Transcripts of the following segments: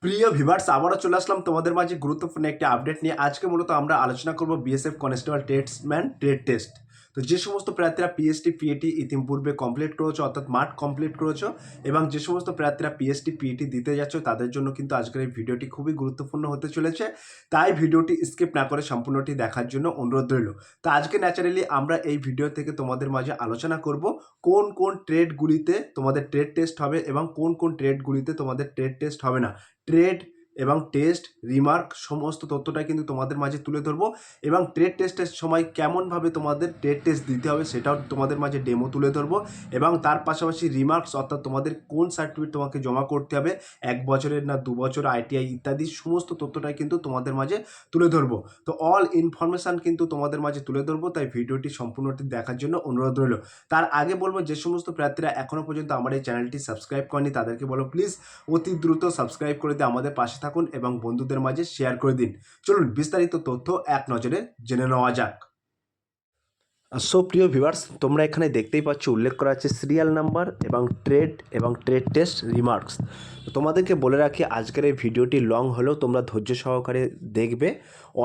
প্রিয় ভিভার্স, আবারও চলে আসলাম তোমাদের মাঝে গুরুত্বপূর্ণ একটি আপডেট নিয়ে। আজকে মূলত আমরা আলোচনা করব BSF constable tradesman trade test. তো যে সমস্ত প্রার্থীরা পিএসটি পিএটি ইতিপূর্বে কমপ্লিট করেছো, অর্থাৎ মাঠ কমপ্লিট করেছো, এবং যে সমস্ত প্রার্থীরা পিএসটি পিএটি দিতে যাচ্ছ, তাদের জন্য কিন্তু আজকের এই ভিডিওটি খুবই গুরুত্বপূর্ণ হতে চলেছে। তাই ভিডিওটি স্কিপ না করে সম্পূর্ণটি দেখার জন্য অনুরোধ রইল। তো আজকে ন্যাচারালি আমরা এই ভিডিও থেকে তোমাদের মাঝে আলোচনা করব কোন কোন ট্রেডগুলিতে তোমাদের ট্রেড টেস্ট হবে এবং কোন কোন ট্রেডগুলিতে তোমাদের ট্রেড টেস্ট হবে না। ট্রেড এবং টেস্ট রিমার্ক সমস্ত তথ্যটা কিন্তু তোমাদের মাঝে তুলে ধরবো, এবং ট্রেড টেস্টের সময় কেমনভাবে তোমাদের ট্রেড টেস্ট দিতে হবে সেটাও তোমাদের মাঝে ডেমো তুলে ধরবো, এবং তার পাশাপাশি রিমার্কস অর্থাৎ তোমাদের কোন সার্টিফিকেট তোমাকে জমা করতে হবে, 1 বছরের না 2 বছর, আইটিআই ইত্যাদি সমস্ত তথ্যটাই কিন্তু তোমাদের মাঝে তুলে ধরবো। তো অল ইনফরমেশান কিন্তু তোমাদের মাঝে তুলে ধরবো, তাই ভিডিওটি সম্পূর্ণটি দেখার জন্য অনুরোধ রইল। তার আগে বলবো, যে সমস্ত প্রার্থীরা এখনও পর্যন্ত আমার এই চ্যানেলটি সাবস্ক্রাইব করেনি তাদেরকে বলো প্লিজ অতি দ্রুত সাবস্ক্রাইব করে দিয়ে আমাদের পাশে থাকুন এবং বন্ধুদের মাঝে শেয়ার করে দিন। চলুন বিস্তারিত তথ্য এক নজরে জেনে নেওয়া যাক। সো প্রিয় ভিউয়ার্স, তোমরা এখানে দেখতেই পাচ্ছ উল্লেখ করা আছে সিরিয়াল নাম্বার এবং ট্রেড টেস্ট রিমার্কস। তোমাদেরকে বলে রাখি, আজকের এই ভিডিওটি লং হলেও তোমরা ধৈর্য সহকারে দেখবে।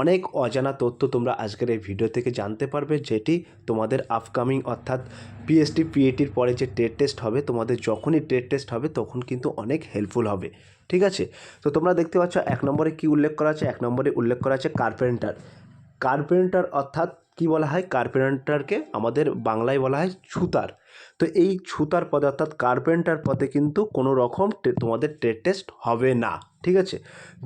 অনেক অজানা তথ্য তোমরা আজকের এই ভিডিও থেকে জানতে পারবে, যেটি তোমাদের আপকামিং অর্থাৎ পিএসটি পিএটির পরে যে ট্রেড টেস্ট হবে, তোমাদের যখনই ট্রেড টেস্ট হবে তখন কিন্তু অনেক হেল্পফুল হবে। ঠিক আছে, তো তোমরা দেখতে পাচ্ছ 1 নম্বরে কী উল্লেখ করা আছে। 1 নম্বরে উল্লেখ করা আছে কার্পেন্টার অর্থাৎ কি বলা হয়, কার্পেন্টারকে আমাদের বাংলায় বলা হয় ছুতার। তো এই ছুতার পদে অর্থাৎ কার্পেন্টার পদে কিন্তু কোনো রকম তোমাদের ট্রেড টেস্ট হবে না। ঠিক আছে,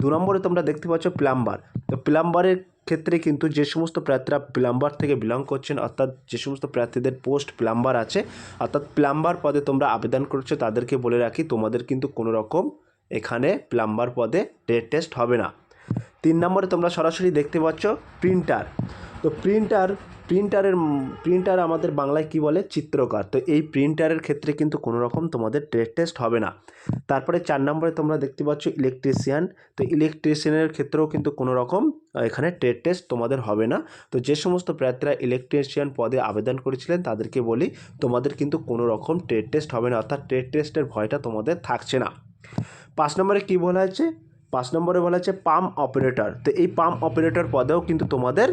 2 নম্বরে তোমরা দেখতে পাচ্ছ প্লাম্বার। তো প্লাম্বারের ক্ষেত্রে কিন্তু যে সমস্ত প্রার্থীরা প্লাম্বার থেকে বিলং করছেন, অর্থাৎ যে সমস্ত প্রার্থীদের পোস্ট প্লাম্বার আছে, অর্থাৎ প্লাম্বার পদে তোমরা আবেদন করছো, তাদেরকে বলে রাখি তোমাদের কিন্তু কোনো রকম এখানে প্লাম্বার পদে ট্রেড টেস্ট হবে না। 3 নম্বরে তোমরা সরাসরি দেখতে পাচ্ছ প্রিন্টার। তো প্রিন্টার আমাদের বাংলায় কি বলে, চিত্রকর। তো এই প্রিন্টারের ক্ষেত্রে কিন্তু কোনো রকম তোমাদের ট্রেড টেস্ট হবে না। তারপরে 4 নম্বরে তোমরা দেখতে পাচ্ছ ইলেকট্রিশিয়ান। তো ইলেকট্রিশিয়ানের ক্ষেত্রেও কিন্তু কোনো রকম এখানে ট্রেড টেস্ট তোমাদের হবে না। তো যে সমস্ত প্রার্থীরা ইলেকট্রিশিয়ান পদে আবেদন করেছিলেন তাদেরকে বলি তোমাদের কিন্তু কোনো রকম ট্রেড টেস্ট হবে না, অর্থাৎ ট্রেড টেস্টের ভয়টা তোমাদের থাকছে না। 5 নম্বরে কী বলা হয়েছে, 5 নম্বরে বলা হচ্ছে পাম্প অপারেটর। তো এই পাম্প অপারেটর পদেও কিন্তু তোমাদের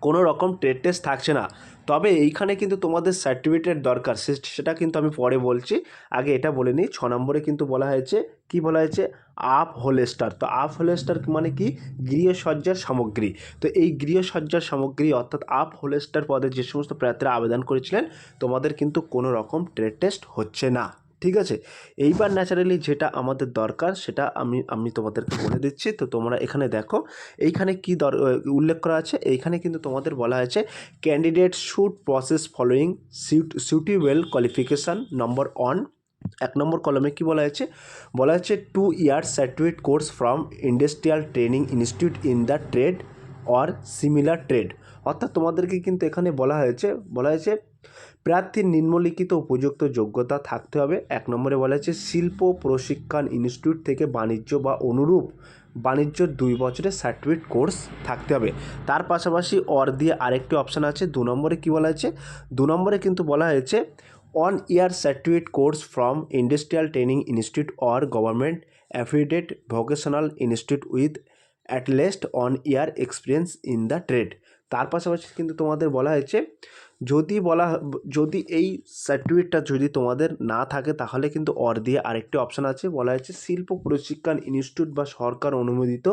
কোনো রকম ট্রেড টেস্ট থাকছে না। তবে এইখানে কিন্তু তোমাদের সার্টিফিকেট দরকার, সেটা কিন্তু আমি পরে বলছি। আগে এটা বলে নিই। 6 নম্বরে কিন্তু বলা হয়েছে, কি বলা হয়েছে, আপ হোলেস্টার। তো আপ হোলেস্টার মানে কি, গৃহসজ্জার সামগ্রী। তো এই গৃহসজ্জার সামগ্রী অর্থাৎ আপ হোলেস্টার পদে যে সমস্ত প্রার্থীরা আবেদন করেছিলেন তোমাদের কিন্তু কোনো রকম ট্রেড টেস্ট হচ্ছে না। ঠিক আছে, এইবার ন্যাচারালি যেটা আমাদের দরকার সেটা আমি তোমাদেরকে বলে দিচ্ছি। তো তোমরা এখানে দেখো, এইখানে কি উল্লেখ করা আছে। এইখানে কিন্তু তোমাদের বলা হয়েছে candidate should process following suitable qualification number 1। 1 number কলমে কি বলা হয়েছে, বলা হচ্ছে 2 years certificate course from industrial training institute in the trade or similar trade. অর্থাৎ তোমাদেরকে কিন্তু এখানে বলা হয়েছে প্রার্থীর নিম্নলিখিত উপযুক্ত যোগ্যতা থাকতে হবে। 1 নম্বরে বলা হয়েছে শিল্প প্রশিক্ষণ ইনস্টিটিউট থেকে বাণিজ্য বা অনুরূপ বাণিজ্যর 2 বছরের সার্টিফিকেট কোর্স থাকতে হবে। তার পাশাপাশি অর দিয়ে আরেকটি অপশান আছে। 2 নম্বরে কী বলা হয়েছে, 2 নম্বরে কিন্তু বলা হয়েছে 1 year certificate course from industrial training institute or government affiliated vocational institute with at least 1 year experience in the trade. তার পাশাপাশি কিন্তু তোমাদের বলা হয়েছে যদি এই সার্টিফিকেটটা যদি তোমাদের না থাকে তাহলে কিন্তু অর দিয়ে আরেকটি অপশান আছে। বলা হয়েছে শিল্প প্রশিক্ষণ ইনস্টিটিউট বা সরকার অনুমোদিত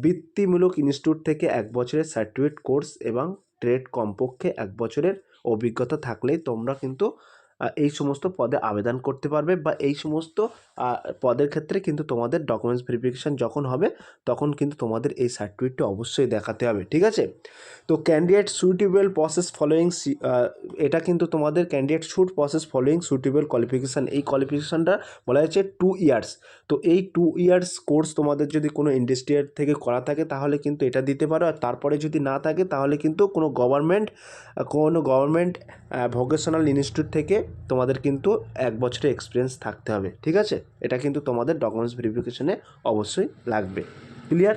বৃত্তিমূলক ইনস্টিটিউট থেকে 1 বছরের সার্টিফিকেট কোর্স এবং ট্রেড কমপক্ষে 1 বছরের অভিজ্ঞতা থাকলেই তোমরা কিন্তু এই সমস্ত পদে আবেদন করতে পারবে, বা এই সমস্ত পদের ক্ষেত্রে কিন্তু তোমাদের ডকুমেন্টস ভেরিফিকেশান যখন হবে তখন কিন্তু তোমাদের এই সার্টিফিকেটটা অবশ্যই দেখাতে হবে। ঠিক আছে, তো ক্যান্ডিডেট সুইটেবল প্রসেস ফলোয়িং, এটা কিন্তু তোমাদের candidate should process following suitable qualification. এই কোয়ালিফিকেশানটা বলা হয়েছে 2 years। তো এই 2 years কোর্স তোমাদের যদি কোনো ইন্ডাস্ট্রিয়াল থেকে করা থাকে তাহলে কিন্তু এটা দিতে পারো, আর তারপরে যদি না থাকে তাহলে কিন্তু কোনো গভর্নমেন্ট ভোকেশনাল ইনস্টিটিউট থেকে তোমাদের কিন্তু 1 বছরের এক্সপিরিয়েন্স থাকতে হবে। ঠিক আছে, এটা কিন্তু তোমাদের ডকুমেন্টস ভেরিফিকেশানে অবশ্যই লাগবে। ক্লিয়ার?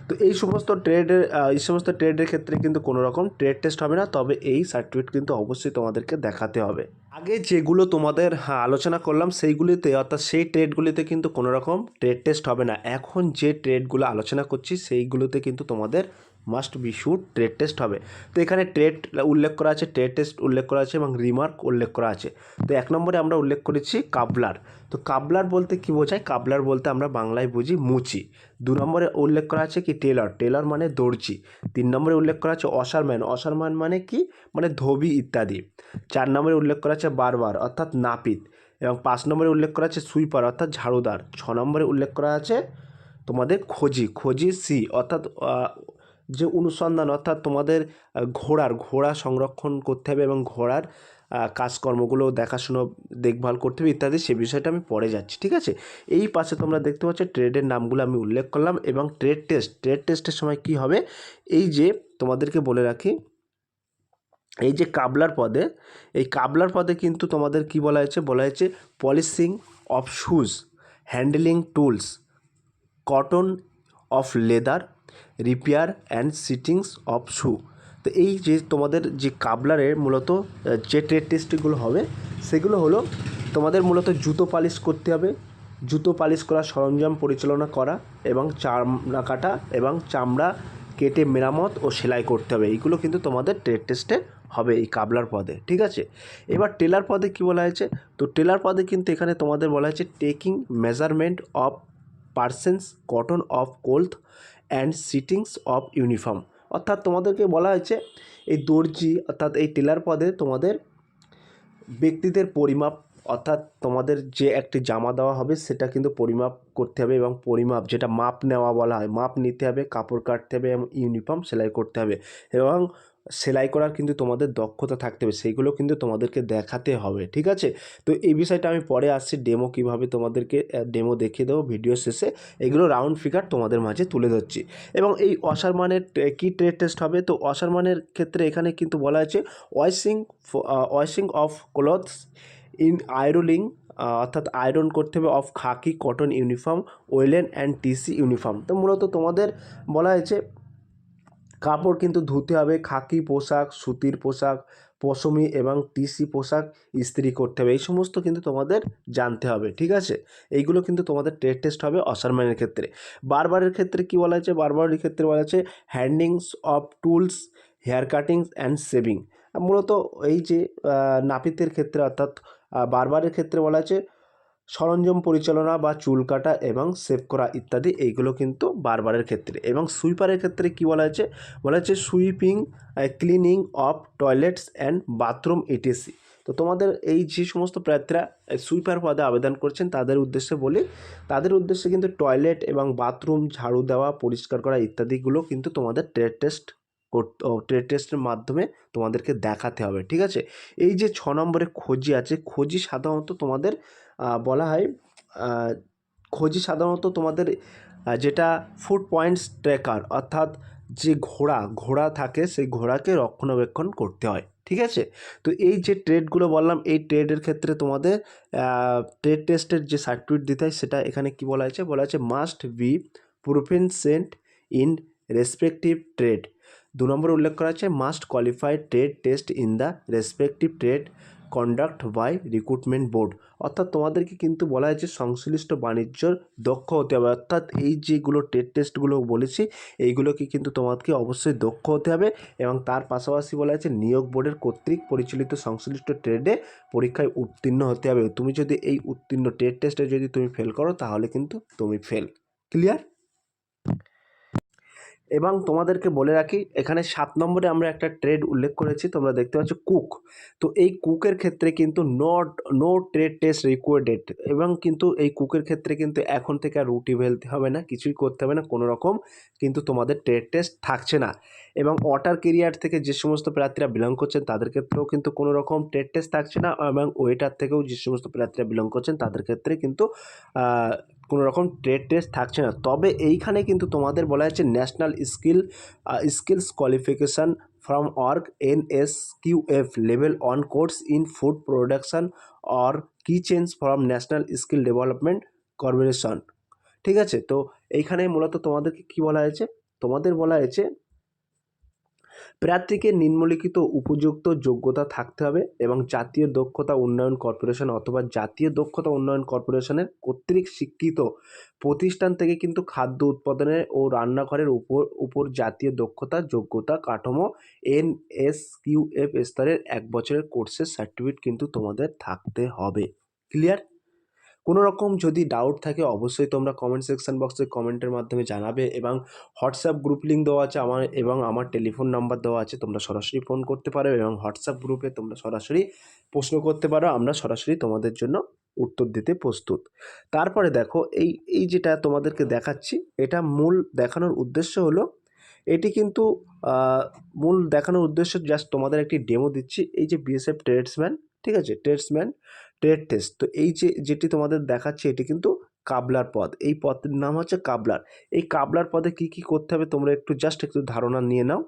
তো এই সমস্ত ট্রেডের ক্ষেত্রে কিন্তু কোনো রকম ট্রেড টেস্ট হবে না, তবে এই সার্টিফিকেট কিন্তু অবশ্যই তোমাদেরকে দেখাতে হবে। আগে যেগুলো তোমাদের আলোচনা করলাম সেইগুলিতে, অর্থাৎ সেই ট্রেডগুলিতে কিন্তু কোনো রকম ট্রেড টেস্ট হবে না। এখন যে ট্রেডগুলো আলোচনা করছি সেইগুলোতে কিন্তু তোমাদের must be should trade test হবে। তো এখানে ট্রেড উল্লেখ করা আছে, ট্রেড টেস্ট উল্লেখ করা আছে এবং রিমার্ক উল্লেখ করা আছে। তো 1 নম্বরে আমরা উল্লেখ করেছি কাবলার। তো কাবলার বলতে কী বোঝায়? কাবলার বলতে আমরা বাংলায় বুঝি মুচি। 2 নম্বরে উল্লেখ করা আছে কি টেলর, টেলর মানে দর্জি। 3 নম্বরে উল্লেখ করা আছে অসারম্যান, অসারম্যান মানে কি? মানে ধোবি ইত্যাদি। 4 নম্বরে উল্লেখ করা আছে বারবার অর্থাৎ নাপিত, এবং 5 নম্বরে উল্লেখ করা আছে সুইপার অর্থাৎ ঝাড়ুদার। 6 নম্বরে উল্লেখ করা আছে তোমাদের খোঁজি, খোঁজি সি অর্থাৎ যে অনুসন্ধান, অর্থাৎ তোমাদের ঘোড়া সংরক্ষণ করতে হবে এবং ঘোড়ার কাজকর্মগুলো দেখাশুনো দেখভাল করতে হবে ইত্যাদি। সে বিষয়টা আমি পরে যাচ্ছি, ঠিক আছে? এই পাশে তোমরা দেখতে পাচ্ছ ট্রেডের নামগুলো আমি উল্লেখ করলাম। এবং ট্রেড টেস্টের সময় কি হবে, এই যে তোমাদেরকে বলে রাখি, এই যে কাবলার পদে, এই কাবলার পদে কিন্তু তোমাদের কি বলা হয়েছে? বলা হয়েছে polishing of shoes, handling tools, cotton of leather, repair and sittings of shoe. তো এই যে তোমাদের যে কাবলারের মূলত যে ট্রেড টেস্টগুলো হবে সেগুলো হলো তোমাদের মূলত জুতো পালিশ করতে হবে, জুতো পালিশ করা সরঞ্জাম পরিচালনা করা, এবং চামড়া কাটা এবং চামড়া কেটে মেরামত ও সেলাই করতে হবে। এইগুলো কিন্তু তোমাদের ট্রেড টেস্টে হবে এই কাবলার পদে, ঠিক আছে? এবার টেলার পদে কি বলা হয়েছে? তো টেলার পদে কিন্তু এখানে তোমাদের বলা হয়েছে taking measurement of persons, cotton of cloth and sittings of uniform. অর্থাৎ তোমাদেরকে বলা হয়েছে এই দর্জি অর্থাৎ এই টেলার পদে তোমাদের ব্যক্তিদের পরিমাপ, অর্থাৎ তোমাদের যে একটি জামা দেওয়া হবে সেটা কিন্তু পরিমাপ করতে হবে, এবং পরিমাপ যেটা মাপ নেওয়া বলা হয়, মাপ নিতে হবে, কাপড় কাটতে হবে এবং ইউনিফর্ম সেলাই করতে হবে, এবং সেলাই করার কিন্তু তোমাদের দক্ষতা থাকতে হবে, সেইগুলো কিন্তু তোমাদেরকে দেখাতে হবে, ঠিক আছে? তো এই বিষয়টা আমি পরে আসছি, ডেমো কীভাবে তোমাদেরকে ডেমো দেখিয়ে দেবো ভিডিও শেষে। এগুলো রাউন্ড ফিগার তোমাদের মাঝে তুলে ধরছি। এবং এই অসারমানের কী ট্রেড টেস্ট হবে? তো অসারমানের ক্ষেত্রে এখানে কিন্তু বলা আছে washing of clothes in ironing, অর্থাৎ আয়রন করতে হবে of khaki cotton uniform, woollen and TC uniform. তো মূলত তোমাদের বলা হয়েছে কাপড় কিন্তু ধুতে হবে, খাকি পোশাক, সুতির পোশাক, পশমি এবং টিসি পোশাক ইস্ত্রি করতে হবে। এই সমস্ত কিন্তু তোমাদের জানতে হবে, ঠিক আছে? এইগুলো কিন্তু তোমাদের ট্রেড টেস্ট হবে অসারম্যানের ক্ষেত্রে। বারবারের ক্ষেত্রে কি বলা হয়েছে? বারবারের ক্ষেত্রে বলা হয়েছে handlings of tools, hair cuttings and shaving. মূলত এই যে নাপিতের ক্ষেত্রে অর্থাৎ বারবারের ক্ষেত্রে বলা আছে সরঞ্জাম পরিচালনা বা চুল কাটা এবং সেভ করা ইত্যাদি, এইগুলো কিন্তু বারবারের ক্ষেত্রে। এবং সুইপারের ক্ষেত্রে কি বলা হয়েছে? বলা হচ্ছে sweeping, cleaning of toilets and bathroom etc. তো তোমাদের এই যে সমস্ত প্রার্থীরা সুইপার পদে আবেদন করছেন তাদের উদ্দেশ্যে বলি, তাদের উদ্দেশ্যে কিন্তু টয়লেট এবং বাথরুম ঝাড়ু দেওয়া, পরিষ্কার করা ইত্যাদিগুলো কিন্তু তোমাদের ট্রেড টেস্টের মাধ্যমে তোমাদেরকে দেখাতে হবে, ঠিক আছে? এই যে 6 নম্বরে খোঁজি আছে, খোঁজি সাধারণত তোমাদের বলা হয় খোঁজি সাধারণত তোমাদের যেটা ফুট পয়েন্টস ট্র্যাকার, অর্থাৎ যে ঘোড়া থাকে সেই ঘোড়াকে রক্ষণাবেক্ষণ করতে হয়, ঠিক আছে? তো এই যে ট্রেডগুলো বললাম, এই ট্রেডের ক্ষেত্রে তোমাদের ট্রেড টেস্টের যে সার্টিফিকেট দিতে হয় সেটা এখানে কি বলা হয়েছে? বলা হয়েছে must be proficient in respective trade. 2 নম্বরে উল্লেখ করা আছে must qualify trade test in the respective trade conduct by recruitment board. অর্থাৎ তোমাদেরকে কিন্তু বলা হয়েছে সংশ্লিষ্ট বাণিজ্যর দক্ষ হতে হবে। অর্থাৎ এই যেগুলো ট্রেড টেস্টগুলো বলেছি এইগুলোকে কিন্তু তোমাদেরকে অবশ্যই দক্ষ হতে হবে, এবং তার পাশাপাশি বলা হয়েছে নিয়োগ বোর্ডের কর্তৃক পরিচালিত সংশ্লিষ্ট ট্রেডে পরীক্ষায় উত্তীর্ণ হতে হবে। তুমি যদি এই উত্তীর্ণ ট্রেড টেস্টে যদি তুমি ফেল করো তাহলে কিন্তু তুমি ফেল। ক্লিয়ার? এবং তোমাদেরকে বলে রাখি এখানে 7 নম্বরে আমরা একটা ট্রেড উল্লেখ করেছি, তোমরা দেখতে পাচ্ছ কুক। তো এই কুকের ক্ষেত্রে কিন্তু নো ট্রেড টেস্ট রিকোয়ার্ডেড, এবং কিন্তু এই কুকের ক্ষেত্রে কিন্তু এখন থেকে আর রুটি বেলতে হবে না, কিছুই করতে হবে না, কোনো রকম কিন্তু তোমাদের ট্রেড টেস্ট থাকছে না। এবং ওয়াটার কেরিয়ার থেকে যে সমস্ত প্রার্থীরা বিলং করছেন তাদের ক্ষেত্রেও কিন্তু কোনো রকম ট্রেড টেস্ট থাকছে না, এবং ওয়েটার থেকেও যে সমস্ত প্রার্থীরা বিলং করছেন তাদের ক্ষেত্রে কিন্তু কোনো রকম ট্রেড টেস্ট থাকছে না। তবে এইখানে কিন্তু তোমাদের বলা হচ্ছে national skills qualification from work NSQF level 1 course in food production or kitchens from national skill development corporation, ঠিক আছে? তো এইখানে মূলত তোমাদেরকে কী বলা হয়েছে? তোমাদের বলা হয়েছে প্রার্থীকে নিম্নলিখিত উপযুক্ত যোগ্যতা থাকতে হবে এবং জাতীয় দক্ষতা উন্নয়ন কর্পোরেশন অথবা জাতীয় দক্ষতা উন্নয়ন কর্পোরেশনের কর্তৃক স্বীকৃত প্রতিষ্ঠান থেকে কিন্তু খাদ্য উৎপাদনের ও রান্নাঘরের উপর জাতীয় দক্ষতা যোগ্যতা কাঠামো NSQF স্তরের 1 বছরের কোর্সের সার্টিফিকেট কিন্তু তোমাদের থাকতে হবে। ক্লিয়ার? কোনো রকম যদি ডাউট থাকে অবশ্যই তোমরা কমেন্ট সেকশন বক্সে কমেন্টের মাধ্যমে জানাবে এবং হোয়াটসঅ্যাপ গ্রুপ লিঙ্ক দেওয়া আছে আমার টেলিফোন নাম্বার দেওয়া আছে, তোমরা সরাসরি ফোন করতে পারো এবং হোয়াটসঅ্যাপ গ্রুপে তোমরা সরাসরি প্রশ্ন করতে পারো, আমরা সরাসরি তোমাদের জন্য উত্তর দিতে প্রস্তুত। তারপরে দেখো এই যেটা তোমাদেরকে দেখাচ্ছি, এটা মূল দেখানোর উদ্দেশ্য হলো, এটি কিন্তু মূল দেখানোর উদ্দেশ্য জাস্ট তোমাদের একটি ডেমো দিচ্ছি। এই যে BSF ট্রেডসম্যান, ঠিক আছে, ট্রেডসম্যান ট্রেড টেস্ট, তো এই যেটি তোমাদের দেখাচ্ছে এটি কিন্তু কাবলার পদ, এই পদের নাম হচ্ছে কাবলার। এই কাবলার পদে কি করতে হবে তোমরা একটু ধারণা নিয়ে নাও।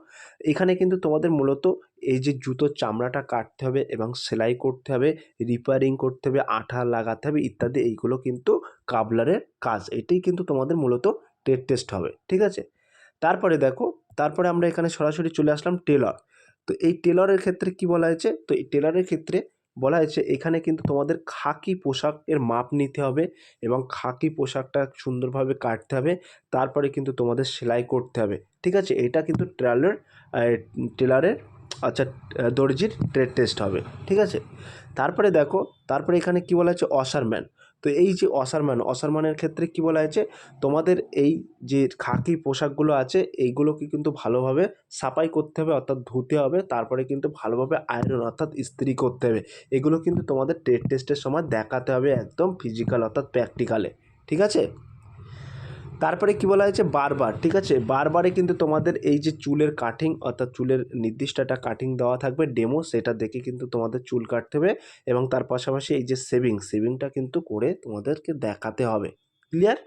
এখানে কিন্তু তোমাদের মূলত এই যে জুতোর চামড়াটা কাটতে হবে এবং সেলাই করতে হবে, রিপেয়ারিং করতে হবে, আঠা লাগাতে হবে ইত্যাদি, এইগুলো কিন্তু কাবলারের কাজ। এটাই কিন্তু তোমাদের মূলত ট্রেড টেস্ট হবে, ঠিক আছে। তারপরে দেখো, তারপরে আমরা এখানে সরাসরি চলে আসলাম টেলর। তো এই টেলরের ক্ষেত্রে কি বলা হয়েছে, তো এই টেলরের ক্ষেত্রে বলা হয়েছে এখানে কিন্তু তোমাদের খাকি পোশাকের মাপ নিতে হবে এবং খাকি পোশাকটা সুন্দরভাবে কাটতে হবে, তারপরে কিন্তু তোমাদের সেলাই করতে হবে, ঠিক আছে। এটা কিন্তু টেলারের আচ্ছা দর্জির ট্রেড টেস্ট হবে, ঠিক আছে। তারপরে দেখো, তারপরে এখানে কি বলা হয়েছে অসারম্যান। তো এই যে অসারম্যানের ক্ষেত্রে কি বলা হয়েছে, তোমাদের এই যে খাকি পোশাকগুলো আছে এইগুলোকে কিন্তু ভালোভাবে সাফাই করতে হবে, অর্থাৎ ধুতে হবে, তারপরে কিন্তু ভালোভাবে আয়রন অর্থাৎ ইস্ত্রি করতে হবে। এগুলো কিন্তু তোমাদের ট্রেড টেস্টের সময় দেখাতে হবে একদম ফিজিক্যাল অর্থাৎ প্র্যাকটিক্যালে, ঠিক আছে। তারপরে কি বলা হয়েছে বারবার, ঠিক আছে। বারবারে কিন্তু তোমাদের এই যে চুলের কাটিং অর্থাৎ চুলের নির্দিষ্ট একটা কাটিং দেওয়া থাকবে ডেমো, সেটা দেখে কিন্তু তোমাদের চুল কাটতে হবে এবং তার পাশাপাশি এই যে সেভিংটা কিন্তু করে তোমাদেরকে দেখাতে হবে। ক্লিয়ার?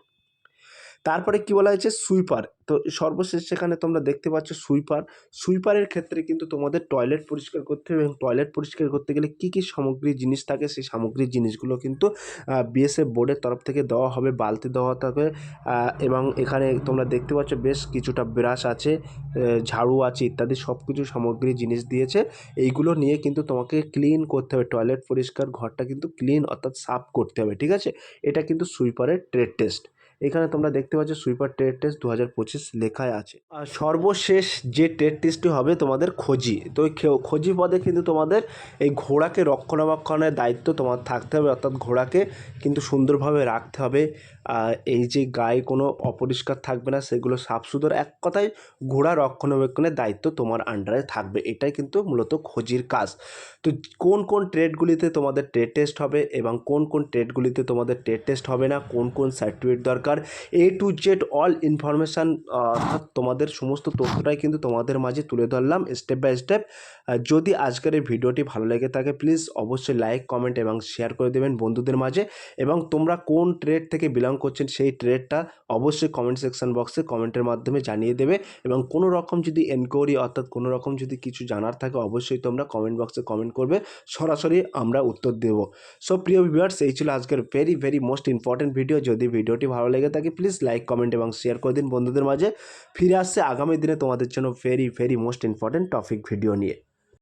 তারপরে কি বলা হয়েছে সুইপার। তো সর্বশেষ সেখানে তোমরা দেখতে পাচ্ছ সুইপারের ক্ষেত্রে কিন্তু তোমাদের টয়লেট পরিষ্কার করতে হবে এবং টয়লেট পরিষ্কার করতে গেলে কী সামগ্রী জিনিস থাকে সেই সামগ্রীর জিনিসগুলো কিন্তু BSF বোর্ডের তরফ থেকে দেওয়া হবে, বালতি দেওয়া থাকবে এবং এখানে তোমরা দেখতে পাচ্ছ বেশ কিছুটা ব্রাশ আছে, ঝাড়ু আছে ইত্যাদি সব কিছু সামগ্রী জিনিস দিয়েছে। এইগুলো নিয়ে কিন্তু তোমাকে ক্লিন করতে হবে, টয়লেট পরিষ্কার ঘরটা কিন্তু ক্লিন অর্থাৎ সাফ করতে হবে, ঠিক আছে। এটা কিন্তু সুইপারের ট্রেড টেস্ট। এখানে তোমরা দেখতে পাচ্ছ সুইপার ট্রেড টেস্ট 2025 লেখায় আছে। আর সর্বশেষ যে ট্রেড টেস্টটি হবে তোমাদের খোঁজি। তো খোঁজি পদে কিন্তু তোমাদের এই ঘোড়াকে রক্ষণাবেক্ষণের দায়িত্ব তোমার থাকতে হবে, অর্থাৎ ঘোড়াকে কিন্তু সুন্দরভাবে রাখতে হবে। এই যে গায়ে কোনো অপরিষ্কার থাকবে না, সেগুলো সাফ সুতরাং, এক কথায় ঘোড়া রক্ষণাবেক্ষণের দায়িত্ব তোমার আন্ডারে থাকবে। এটাই কিন্তু মূলত খোঁজির কাজ। তো কোন ট্রেডগুলিতে তোমাদের ট্রেড টেস্ট হবে এবং কোন ট্রেডগুলিতে তোমাদের ট্রেড টেস্ট হবে না, কোন সার্টিফিকেট দরকার, A to Z all information অর্থাৎ তোমাদের সমস্ত তথ্যটাই কিন্তু তোমাদের মাঝে তুলে ধরলাম স্টেপ বাই স্টেপ। যদি আজকের এই ভিডিওটি ভালো লেগে থাকে প্লিজ অবশ্যই লাইক কমেন্ট এবং শেয়ার করে দেবেন বন্ধুদের মাঝে এবং তোমরা কোন ট্রেড থেকে বিলং করছেন সেই ট্রেডটা অবশ্যই কমেন্ট সেকশন বক্সে কমেন্টের মাধ্যমে জানিয়ে দেবে এবং কোনো রকম যদি এনকোয়ারি অর্থাৎ কোনো রকম যদি কিছু জানার থাকে অবশ্যই তোমরা কমেন্ট বক্সে কমেন্ট করবে, সরাসরি আমরা উত্তর দেব। সো প্রিয় ভিউয়ার্স, এই ছিল আজকের ভেরি মোস্ট ইম্পর্টেন্ট ভিডিও। যদি ভিডিওটি ভালো লেগে থাকে প্লিজ লাইক কমেন্ট এবং শেয়ার করে দিন বন্ধুদের মাঝে। ফিরে আসছে আগামী দিনে তোমাদের জন্য very most important topic video নিয়ে।